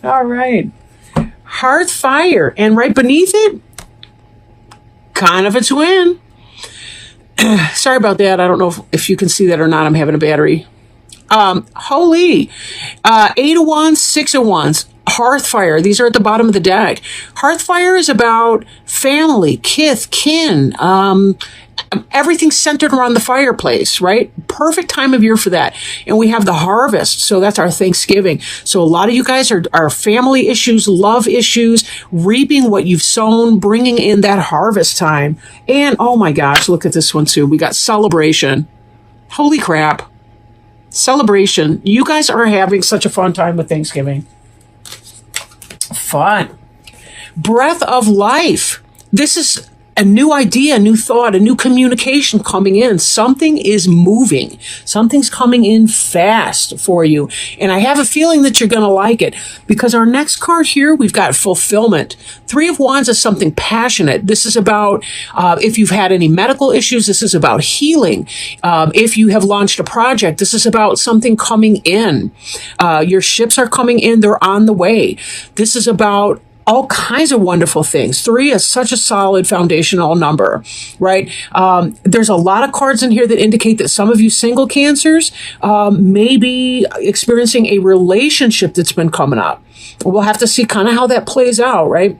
All right. Hearth fire. And right beneath it, kind of a twin. Sorry about that. I don't know if you can see that or not. I'm having a battery. Holy. 8 of Wands, 6 of Wands. Hearthfire. These are at the bottom of the deck. Hearthfire is about family, kith, kin, everything centered around the fireplace, right? Perfect time of year for that. And we have the harvest. So that's our Thanksgiving. So a lot of you guys are family issues, love issues, reaping what you've sown, bringing in that harvest time. And oh my gosh, look at this one too. We got celebration. Holy crap. Celebration. You guys are having such a fun time with Thanksgiving. Fun. Breath of life. This is a new idea, a new thought, a new communication coming in. Something is moving. Something's coming in fast for you. And I have a feeling that you're going to like it because our next card here, we've got fulfillment. 3 of Wands is something passionate. This is about if you've had any medical issues, this is about healing. If you have launched a project, this is about something coming in. Your ships are coming in. They're on the way. This is about all kinds of wonderful things. 3 is such a solid foundational number, right? There's a lot of cards in here that indicate that some of you single cancers may be experiencing a relationship that's been coming up. We'll have to see kind of how that plays out, right?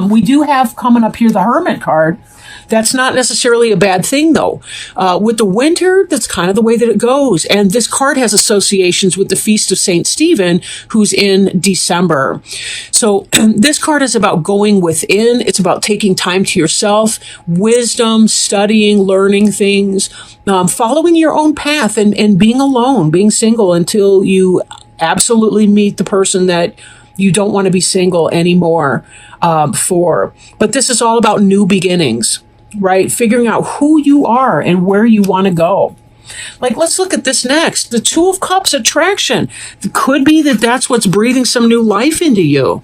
We do have coming up here the Hermit card. That's not necessarily a bad thing, though. With the winter, that's kind of the way that it goes. And this card has associations with the Feast of St. Stephen, who's in December. So this card is about going within. It's about taking time to yourself, wisdom, studying, learning things, following your own path and being alone, being single until you absolutely meet the person that you don't want to be single anymore for. But this is all about new beginnings, right? Figuring out who you are and where you want to go. Like, let's look at this next. The 2 of Cups, attraction. It could be that that's what's breathing some new life into you.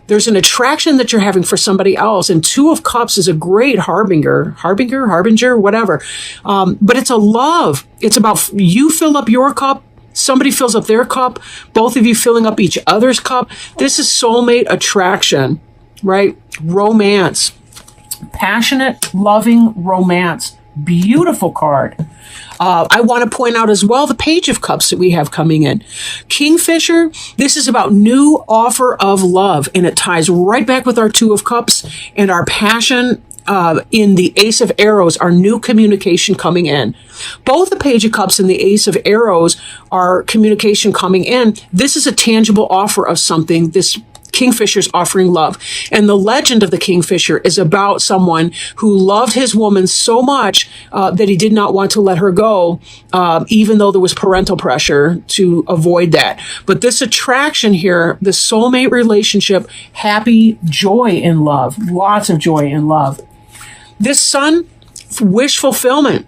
There's an attraction that you're having for somebody else. And 2 of Cups is a great harbinger, whatever. But it's a love. It's about you fill up your cup. Somebody fills up their cup, both of you filling up each other's cup. This is soulmate attraction, right? Romance, passionate, loving romance. Beautiful card. I want to point out as well the Page of Cups that we have coming in. Kingfisher, this is about new offer of love, and it ties right back with our 2 of Cups and our passion. In the Ace of Arrows, our new communication coming in. Both the Page of Cups and the Ace of Arrows are communication coming in. This is a tangible offer of something. This Kingfisher's offering love. And the legend of the Kingfisher is about someone who loved his woman so much that he did not want to let her go, even though there was parental pressure to avoid that. But this attraction here, the soulmate relationship, happy, joy in love, lots of joy in love. This Sun, wish fulfillment.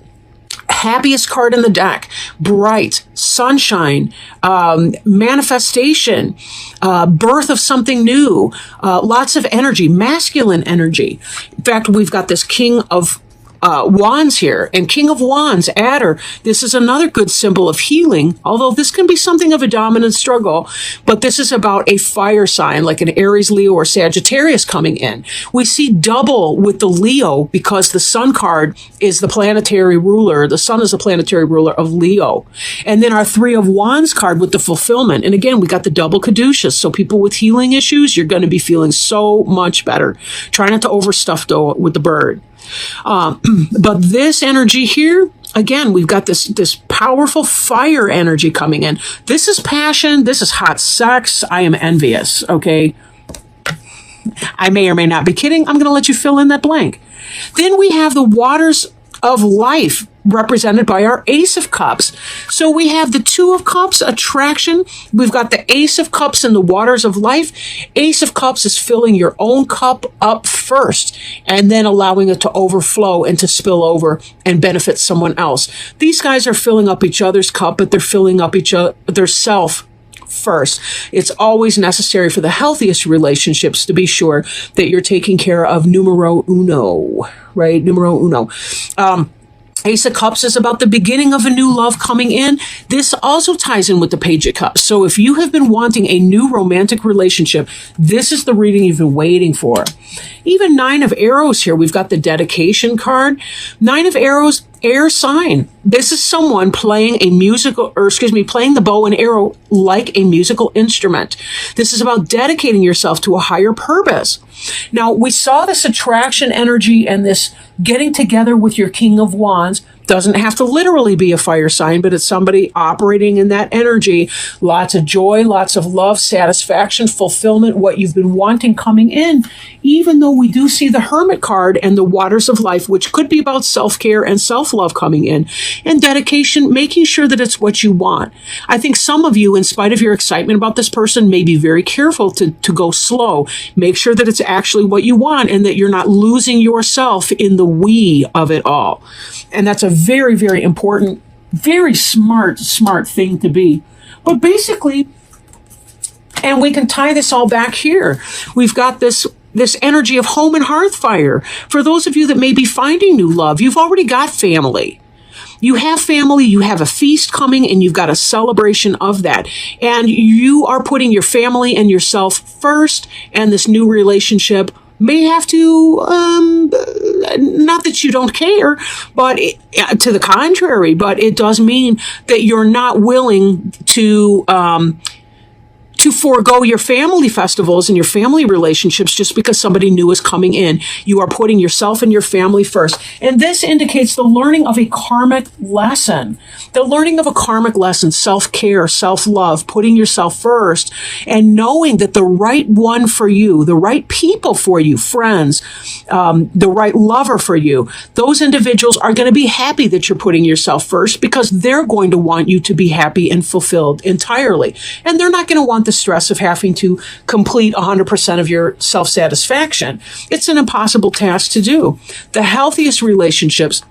Happiest card in the deck. Bright, sunshine, manifestation, birth of something new, lots of energy, masculine energy. In fact, we've got this King of Wands here, and King of Wands, adder. This is another good symbol of healing, although this can be something of a dominant struggle, but this is about a fire sign like an Aries, Leo, or Sagittarius coming in. We see double with the Leo because the Sun card is the planetary ruler. The Sun is the planetary ruler of Leo. And then our 3 of Wands card with the fulfillment. And again, we got the double caduceus. So people with healing issues, you're going to be feeling so much better. Try not to overstuff though with the bird. But this energy here, again, we've got this powerful fire energy coming in. This is passion. This is hot sex. I am envious. Okay. I may or may not be kidding. I'm going to let you fill in that blank. Then we have the waters of life represented by our Ace of Cups. So we have the 2 of Cups, attraction. We've got the Ace of Cups and the waters of life. Ace of Cups is filling your own cup up first and then allowing it to overflow and to spill over and benefit someone else. These guys are filling up each other's cup, but they're filling up each other self first. It's always necessary for the healthiest relationships to be sure that you're taking care of numero uno, right? Numero uno. Ace of Cups is about the beginning of a new love coming in. This also ties in with the Page of Cups. So if you have been wanting a new romantic relationship, this is the reading you've been waiting for. Even Nine of Arrows here. We've got the dedication card. Nine of Arrows, air sign. This is someone playing playing the bow and arrow like a musical instrument. This is about dedicating yourself to a higher purpose. Now, we saw this attraction energy and this getting together with your King of Wands. Doesn't have to literally be a fire sign, but it's somebody operating in that energy. Lots of joy, lots of love, satisfaction, fulfillment, what you've been wanting coming in. Even though we do see the Hermit card and the waters of life, which could be about self-care and self-love coming in, and dedication, making sure that it's what you want. I think some of you, in spite of your excitement about this person, may be very careful to go slow. Make sure that it's actually what you want and that you're not losing yourself in the we of it all. And that's a very, very important, very smart thing to be. But basically, and we can tie this all back here. We've got this energy of home and hearth fire. For those of you that may be finding new love, you've already got family. You have family, you have a feast coming, and you've got a celebration of that. And you are putting your family and yourself first, and this new relationship may have to, not that you don't care, but to the contrary, but it does mean that you're not willing to forego your family festivals and your family relationships just because somebody new is coming in. You are putting yourself and your family first. And this indicates the learning of a karmic lesson. The learning of a karmic lesson, self-care, self-love, putting yourself first, and knowing that the right one for you, the right people for you, friends, the right lover for you, those individuals are going to be happy that you're putting yourself first because they're going to want you to be happy and fulfilled entirely. And they're not going to want the stress of having to complete 100% of your self-satisfaction. It's an impossible task to do. The healthiest relationships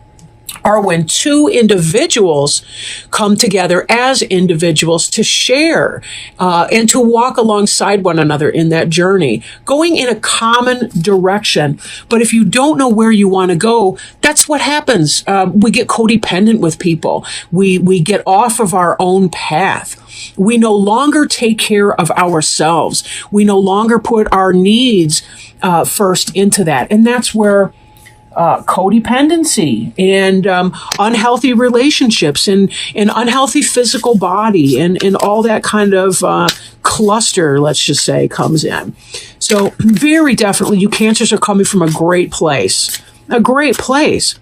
are when two individuals come together as individuals to share and to walk alongside one another in that journey, going in a common direction. But if you don't know where you want to go, that's what happens. We get codependent with people. We get off of our own path. We no longer take care of ourselves. We no longer put our needs first into that. And that's where codependency and unhealthy relationships and an unhealthy physical body and all that kind of cluster, let's just say, comes in. So very definitely, you Cancers are coming from a great place. A great place.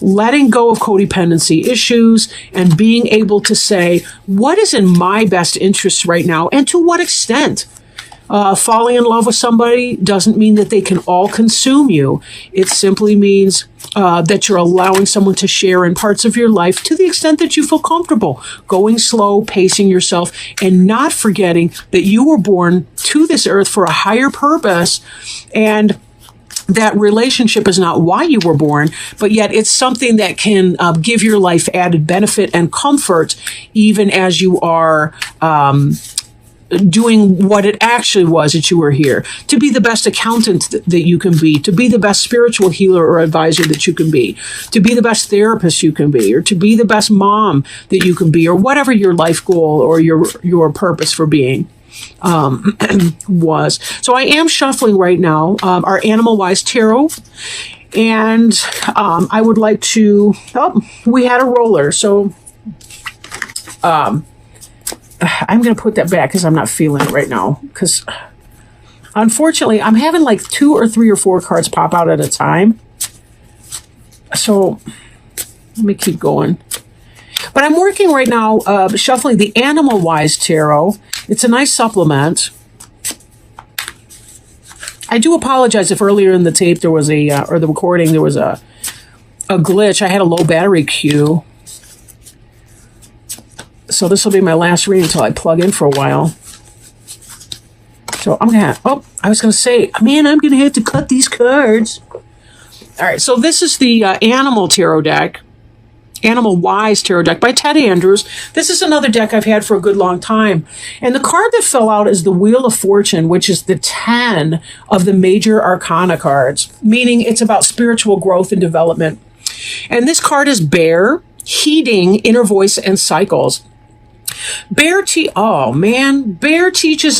Letting go of codependency issues and being able to say, what is in my best interest right now and to what extent? Falling in love with somebody doesn't mean that they can all consume you. It simply means that you're allowing someone to share in parts of your life to the extent that you feel comfortable, going slow, pacing yourself, and not forgetting that you were born to this earth for a higher purpose, and that relationship is not why you were born, but yet it's something that can give your life added benefit and comfort even as you are doing what it actually was that you were here. To be the best accountant that you can be, to be the best spiritual healer or advisor that you can be, to be the best therapist you can be, or to be the best mom that you can be, or whatever your life goal or your purpose for being was. So I am shuffling right now our Animal Wise Tarot, and I would like to, we had a roller, so I'm going to put that back because I'm not feeling it right now, because unfortunately I'm having like 2 or 3 or 4 cards pop out at a time. So let me keep going. But I'm working right now shuffling the Animal Wise Tarot. It's a nice supplement. I do apologize if earlier in the tape there was or the recording, there was a glitch. I had a low battery queue. So this will be my last reading until I plug in for a while. So I'm going to, I was going to say, man, I'm going to have to cut these cards. All right, so this is the Animal Tarot deck. Animal Wise Tarot deck by Ted Andrews. This is another deck I've had for a good long time. And the card that fell out is the Wheel of Fortune, which is the 10 of the major arcana cards, meaning it's about spiritual growth and development. And this card is Bear, heeding inner voice and cycles. Bear teaches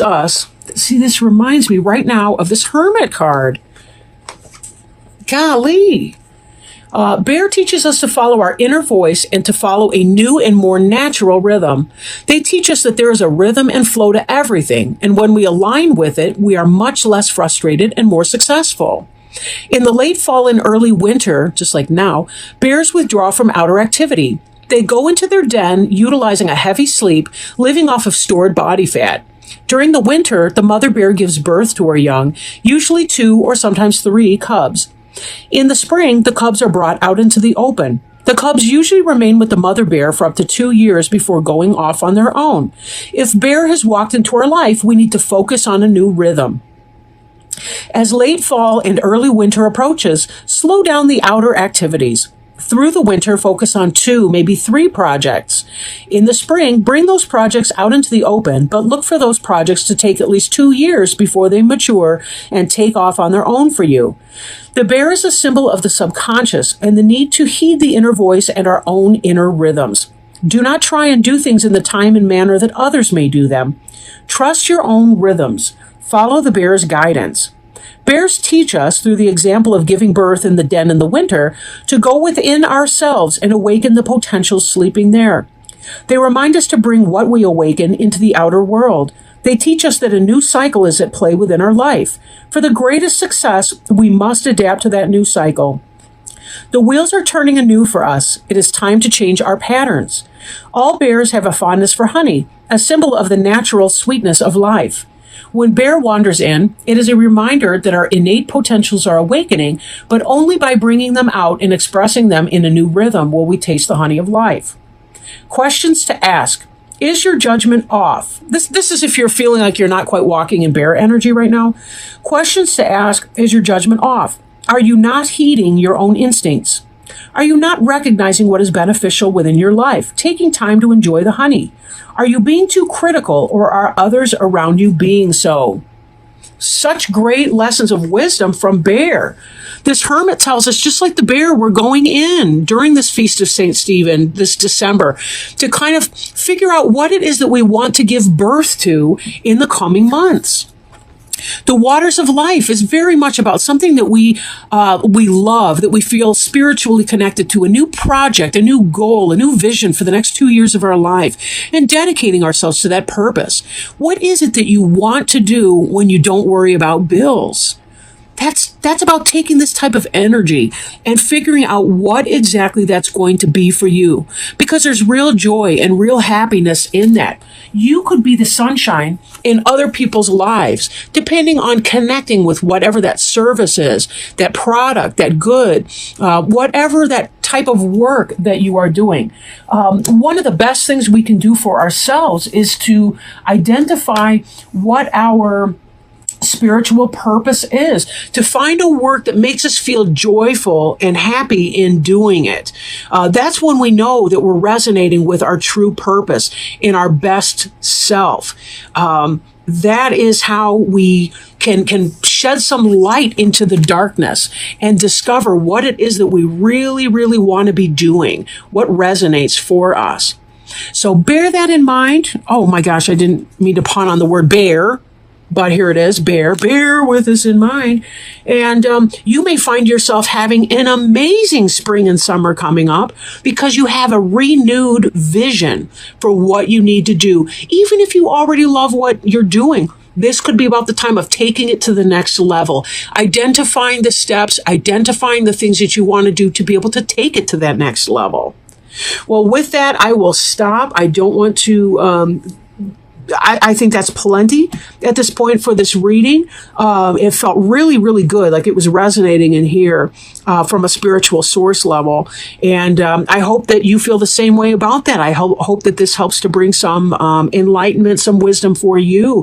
us. See, this reminds me right now of this Hermit card. Golly. Bear teaches us to follow our inner voice and to follow a new and more natural rhythm. They teach us that there is a rhythm and flow to everything, and when we align with it, we are much less frustrated and more successful. In the late fall and early winter, just like now, bears withdraw from outer activity. They go into their den, utilizing a heavy sleep, living off of stored body fat. During the winter, the mother bear gives birth to her young, usually 2 or sometimes 3 cubs. In the spring, the cubs are brought out into the open. The cubs usually remain with the mother bear for up to 2 years before going off on their own. If bear has walked into our life, we need to focus on a new rhythm. As late fall and early winter approaches, slow down the outer activities. Through the winter, focus on 2, maybe 3 projects. In the spring, bring those projects out into the open, but look for those projects to take at least 2 years before they mature and take off on their own for you. The bear is a symbol of the subconscious and the need to heed the inner voice and our own inner rhythms. Do not try and do things in the time and manner that others may do them. Trust your own rhythms. Follow the bear's guidance. Bears teach us, through the example of giving birth in the den in the winter, to go within ourselves and awaken the potential sleeping there. They remind us to bring what we awaken into the outer world. They teach us that a new cycle is at play within our life. For the greatest success, we must adapt to that new cycle. The wheels are turning anew for us. It is time to change our patterns. All bears have a fondness for honey, a symbol of the natural sweetness of life. When bear wanders in, it is a reminder that our innate potentials are awakening, but only by bringing them out and expressing them in a new rhythm will we taste the honey of life. Questions to ask. Is your judgment off? This is if you're feeling like you're not quite walking in bear energy right now. Questions to ask. Is your judgment off? Are you not heeding your own instincts? Are you not recognizing what is beneficial within your life, taking time to enjoy the honey? Are you being too critical, or are others around you being so? Such great lessons of wisdom from Bear. This hermit tells us, just like the bear, we're going in during this Feast of St. Stephen this December to kind of figure out what it is that we want to give birth to in the coming months. The waters of life is very much about something that we love, that we feel spiritually connected to, a new project, a new goal, a new vision for the next 2 years of our life, and dedicating ourselves to that purpose. What is it that you want to do when you don't worry about bills? That's about taking this type of energy and figuring out what exactly that's going to be for you, because there's real joy and real happiness in that. You could be the sunshine in other people's lives, depending on connecting with whatever that service is, that product, that good, whatever that type of work that you are doing. One of the best things we can do for ourselves is to identify what our spiritual purpose is, to find a work that makes us feel joyful and happy in doing it. That's when we know that we're resonating with our true purpose in our best self. That is how we can shed some light into the darkness and discover what it is that we really, really want to be doing, what resonates for us. So bear that in mind. Oh my gosh, I didn't mean to pun on the word bear, but here it is, bear with us in mind. And you may find yourself having an amazing spring and summer coming up because you have a renewed vision for what you need to do. Even if you already love what you're doing, this could be about the time of taking it to the next level, identifying the steps, identifying the things that you want to do to be able to take it to that next level. Well, with that, I will stop. I don't want to... I think that's plenty at this point for this reading. It felt really, really good, like it was resonating in here from a spiritual source level. And I hope that you feel the same way about that. I hope that this helps to bring some enlightenment, some wisdom for you.